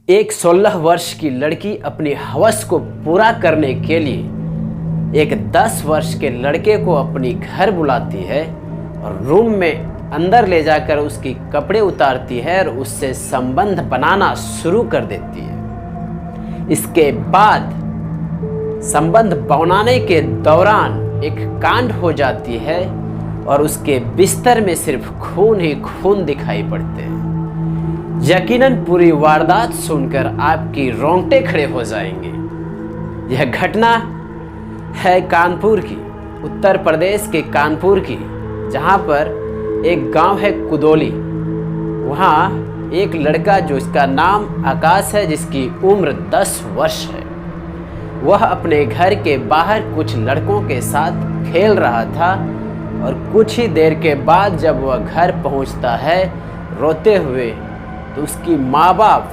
एक 16 वर्ष की लड़की अपनी हवस को पूरा करने के लिए एक 10 वर्ष के लड़के को अपनी घर बुलाती है और रूम में अंदर ले जाकर उसकी कपड़े उतारती है और उससे संबंध बनाना शुरू कर देती है। इसके बाद संबंध बनाने के दौरान एक कांड हो जाती है और उसके बिस्तर में सिर्फ खून ही खून दिखाई पड़ते हैं। यकीनन पूरी वारदात सुनकर आपकी रोंगटे खड़े हो जाएंगे। यह घटना है कानपुर की, उत्तर प्रदेश के कानपुर की, जहां पर एक गांव है कुदोली। वहां एक लड़का जो इसका नाम आकाश है, जिसकी उम्र 10 वर्ष है, वह अपने घर के बाहर कुछ लड़कों के साथ खेल रहा था और कुछ ही देर के बाद जब वह घर पहुंचता है रोते हुए, तो उसकी माँ बाप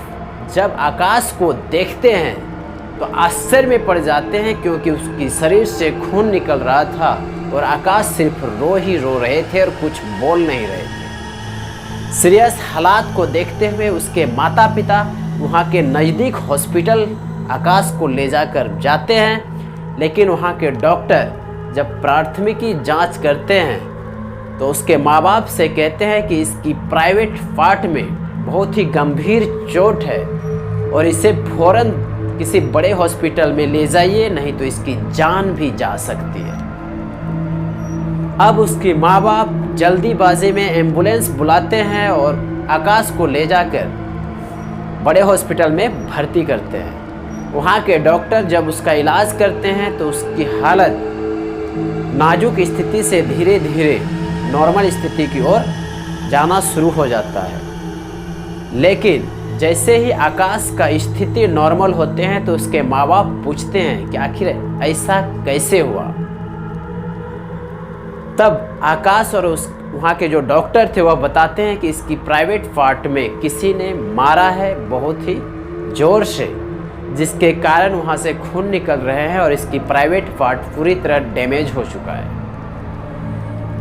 जब आकाश को देखते हैं तो आश्चर्य में पड़ जाते हैं, क्योंकि उसकी शरीर से खून निकल रहा था और आकाश सिर्फ रो ही रो रहे थे और कुछ बोल नहीं रहे थे। सीरियस हालात को देखते हुए उसके माता पिता वहाँ के नज़दीक हॉस्पिटल आकाश को ले जाकर जाते हैं, लेकिन वहाँ के डॉक्टर जब प्राथमिकी जांच करते हैं तो उसके माँ बाप से कहते हैं कि इसकी प्राइवेट पार्ट में बहुत ही गंभीर चोट है और इसे फौरन किसी बड़े हॉस्पिटल में ले जाइए, नहीं तो इसकी जान भी जा सकती है। अब उसके माँ बाप जल्दीबाजी में एम्बुलेंस बुलाते हैं और आकाश को ले जाकर बड़े हॉस्पिटल में भर्ती करते हैं। वहाँ के डॉक्टर जब उसका इलाज करते हैं तो उसकी हालत नाजुक स्थिति से धीरे धीरे नॉर्मल स्थिति की ओर जाना शुरू हो जाता है। लेकिन जैसे ही आकाश का स्थिति नॉर्मल होते हैं तो उसके माँ बाप पूछते हैं कि आखिर ऐसा कैसे हुआ। तब आकाश और उस वहाँ के जो डॉक्टर थे वह बताते हैं कि इसकी प्राइवेट पार्ट में किसी ने मारा है बहुत ही जोर से, जिसके कारण वहाँ से खून निकल रहे हैं और इसकी प्राइवेट पार्ट पूरी तरह डैमेज हो चुका है।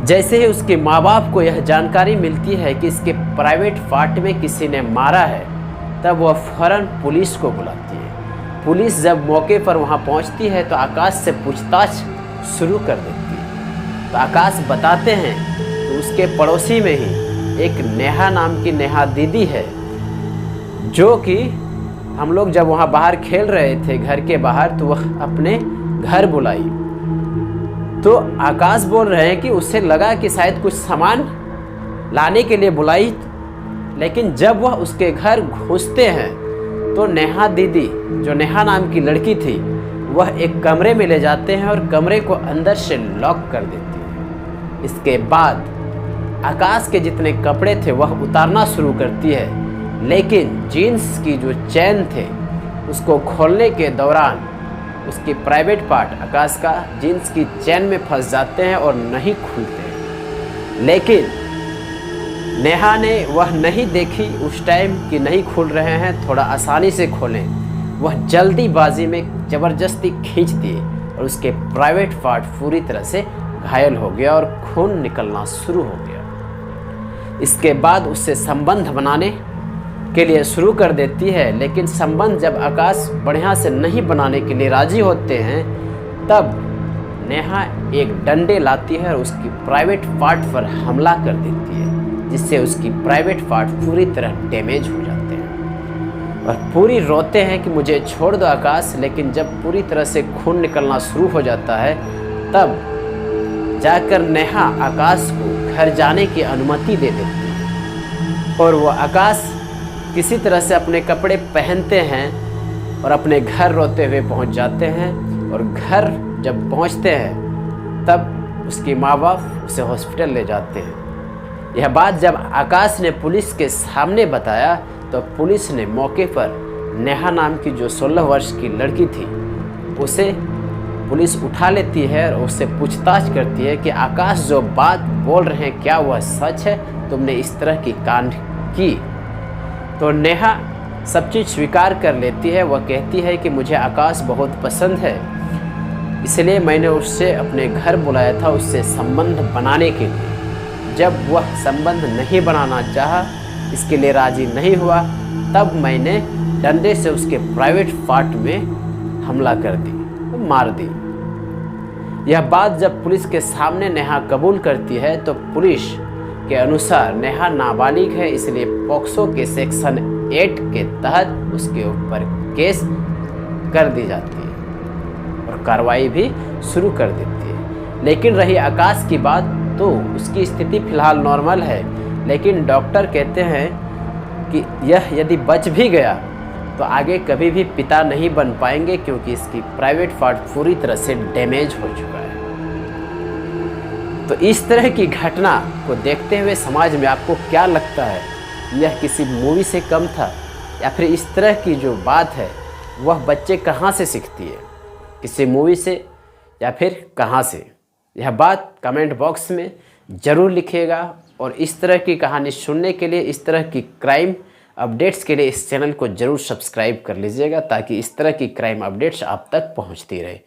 जैसे ही उसके माँ बाप को यह जानकारी मिलती है कि इसके प्राइवेट पार्ट में किसी ने मारा है, तब वह फौरन पुलिस को बुलाती है। पुलिस जब मौके पर वहाँ पहुँचती है तो आकाश से पूछताछ शुरू कर देती है। तो आकाश बताते हैं कि उसके पड़ोसी में ही एक नेहा नाम की नेहा दीदी है, जो कि हम लोग जब वहाँ बाहर खेल रहे थे घर के बाहर, तो वह अपने घर बुलाई। तो आकाश बोल रहे हैं कि उसे लगा कि शायद कुछ सामान लाने के लिए बुलाई, लेकिन जब वह उसके घर घुसते हैं तो नेहा दीदी, जो नेहा नाम की लड़की थी, वह एक कमरे में ले जाते हैं और कमरे को अंदर से लॉक कर देती है। इसके बाद आकाश के जितने कपड़े थे वह उतारना शुरू करती है, लेकिन जीन्स की जो चैन थे उसको खोलने के दौरान उसकी प्राइवेट पार्ट आकाश का जीन्स की चैन में फंस जाते हैं और नहीं खुलते हैं। लेकिन नेहा ने वह नहीं देखी उस टाइम कि नहीं खुल रहे हैं, थोड़ा आसानी से खोलें। वह जल्दीबाजी में ज़बरदस्ती खींच दिए और उसके प्राइवेट पार्ट पूरी तरह से घायल हो गया और खून निकलना शुरू हो गया। इसके बाद उससे संबंध बनाने के लिए शुरू कर देती है, लेकिन संबंध जब आकाश बढ़िया से नहीं बनाने के लिए राजी होते हैं, तब नेहा एक डंडे लाती है और उसकी प्राइवेट पार्ट पर हमला कर देती है, जिससे उसकी प्राइवेट पार्ट पूरी तरह डैमेज हो जाते हैं और पूरी रोते हैं कि मुझे छोड़ दो आकाश। लेकिन जब पूरी तरह से खून निकलना शुरू हो जाता है, तब जाकर नेहा आकाश को घर जाने की अनुमति दे देती है और वो आकाश किसी तरह से अपने कपड़े पहनते हैं और अपने घर रोते हुए पहुंच जाते हैं। और घर जब पहुंचते हैं तब उसकी माँ बाप उसे हॉस्पिटल ले जाते हैं। यह बात जब आकाश ने पुलिस के सामने बताया तो पुलिस ने मौके पर नेहा नाम की जो 16 वर्ष की लड़की थी उसे पुलिस उठा लेती है और उससे पूछताछ करती है कि आकाश जो बात बोल रहे हैं क्या वह सच है, तुमने इस तरह की कांड की। तो नेहा सब चीज़ स्वीकार कर लेती है। वह कहती है कि मुझे आकाश बहुत पसंद है, इसलिए मैंने उससे अपने घर बुलाया था उससे संबंध बनाने के लिए। जब वह संबंध नहीं बनाना चाहा, इसके लिए राज़ी नहीं हुआ, तब मैंने डंडे से उसके प्राइवेट पार्ट में हमला कर दी, मार दी। यह बात जब पुलिस के सामने नेहा कबूल करती है तो पुलिस के अनुसार नेहा नाबालिग है, इसलिए पॉक्सो के सेक्शन 8 के तहत उसके ऊपर केस कर दी जाती है और कार्रवाई भी शुरू कर देती है। लेकिन रही आकाश की बात, तो उसकी स्थिति फिलहाल नॉर्मल है, लेकिन डॉक्टर कहते हैं कि यह यदि बच भी गया तो आगे कभी भी पिता नहीं बन पाएंगे, क्योंकि इसकी प्राइवेट पार्ट पूरी तरह से डैमेज हो चुका है। तो इस तरह की घटना को देखते हुए समाज में आपको क्या लगता है, यह किसी मूवी से कम था या फिर इस तरह की जो बात है वह बच्चे कहाँ से सीखती है, किसी मूवी से या फिर कहाँ से? यह बात कमेंट बॉक्स में ज़रूर लिखिएगा। और इस तरह की कहानी सुनने के लिए, इस तरह की क्राइम अपडेट्स के लिए इस चैनल को ज़रूर सब्सक्राइब कर लीजिएगा, ताकि इस तरह की क्राइम अपडेट्स आप तक पहुंचती रहे।